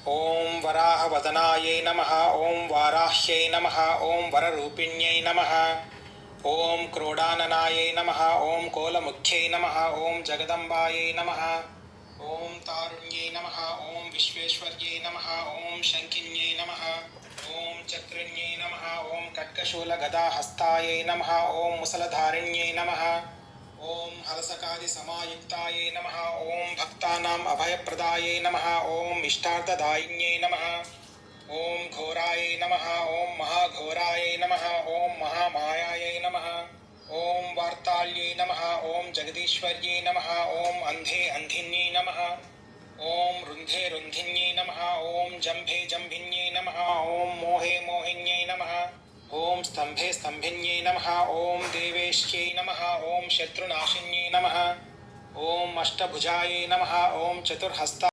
ओं वराहवदनायै नमः। ओं वाराह्यै नमः। ओं वररूपिण्यै नमः। ओं क्रोडाननायै नमः। ओं कोलमुख्यै नमः। ओं जगदम्बायै नमः। ओं तारुण्यै नमः। ओं विश्वेश्वर्यै नमः। ओं शङ्किन्यै नमः। ओं चक्रिण्यै नमः। ओं खड्गशूलगदाहस्तायै नमः। ओं मुसलधारिण्यै नमः। ओं हलसकादिसमायुक्तायै नमः। ओं भक्तानाम् अभयप्रदायै नमः। ओं इष्टार्थदायिन्यै नमः। ओं घोरायै नमः। ओं महाघोरायै नमः। ओं महामायायै नमः। ओं वार्ताल्यै नमः। ओं जगदीश्वर्यै नमः। ओं अन्धे अन्धिन्यै नमः। ओं रुन्धे रुन्धिन्यै नमः। ओं जम्भे जम्भिन्यै नमः। ओं मोहे मोहिन्यै नमः। ओं स्तम्भे स्तम्भिन्यै नमः। ओं देवेश्यै नमः। ओं शत्रुनाशिन्यै नमः। ओं अष्टभुजायै नमः। ओं चतुर्हस्ता